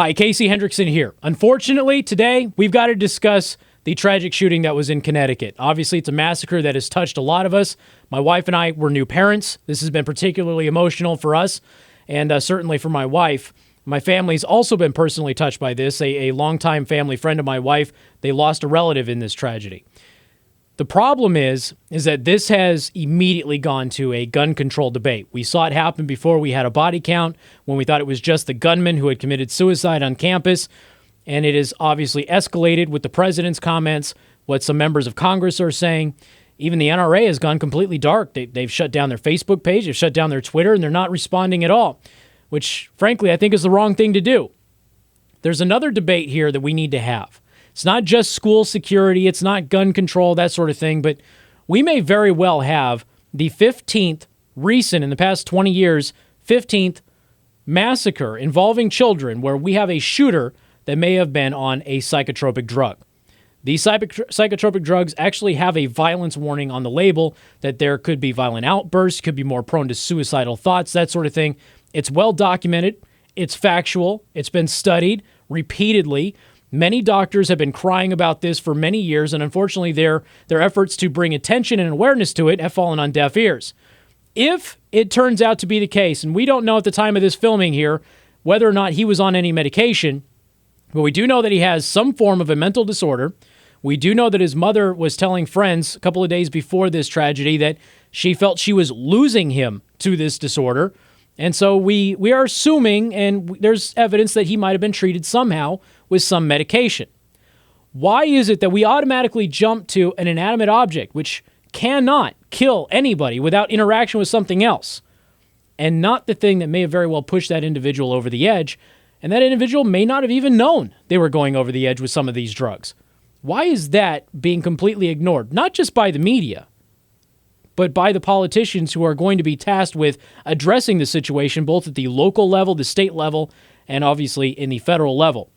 Hi, Casey Hendrickson here. Unfortunately, today we've got to discuss the tragic shooting that was in Connecticut. Obviously, it's a massacre that has touched a lot of us. My wife and I were new parents. This has been particularly emotional for us, and certainly for my wife. My family's also been personally touched by this. A longtime family friend of my wife, they lost a relative in this tragedy. The problem is that this has immediately gone to a gun control debate. We saw it happen before we had a body count, when we thought it was just the gunman who had committed suicide on campus. And it has obviously escalated with the president's comments, what some members of Congress are saying. Even the NRA has gone completely dark. They've shut down their Facebook page, they've shut down their Twitter, and they're not responding at all, which, frankly, I think is the wrong thing to do. There's another debate here that we need to have. It's not just school security, it's not gun control, that sort of thing, but we may very well have the 15th recent, in the past 20 years, 15th massacre involving children where we have a shooter that may have been on a psychotropic drug. These psychotropic drugs actually have a violence warning on the label that there could be violent outbursts, could be more prone to suicidal thoughts, that sort of thing. It's well documented, it's factual, it's been studied repeatedly. Many doctors have been crying about this for many years, and unfortunately their efforts to bring attention and awareness to it have fallen on deaf ears. If it turns out to be the case, and we don't know at the time of this filming here whether or not he was on any medication, but we do know that he has some form of a mental disorder. We do know that his mother was telling friends a couple of days before this tragedy that she felt she was losing him to this disorder. And so we are assuming, and there's evidence that he might have been treated somehow with some medication. Why is it that we automatically jump to an inanimate object which cannot kill anybody without interaction with something else, and not the thing that may have very well pushed that individual over the edge, and that individual may not have even known they were going over the edge with some of these drugs? Why is that being completely ignored? Not just by the media, but by the politicians who are going to be tasked with addressing the situation, both at the local level, the state level, and obviously in the federal level.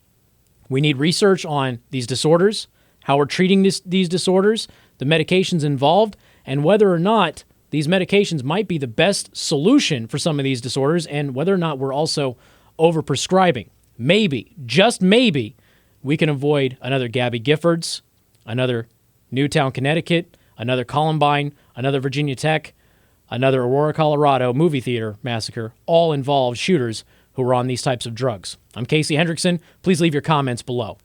We need research on these disorders, how we're treating these disorders, the medications involved, and whether or not these medications might be the best solution for some of these disorders, and whether or not we're also overprescribing. Maybe, just maybe, we can avoid another Gabby Giffords, another Newtown, Connecticut, another Columbine, another Virginia Tech, another Aurora, Colorado movie theater massacre, all involved shooters who were on these types of drugs. I'm Casey Hendrickson. Please leave your comments below.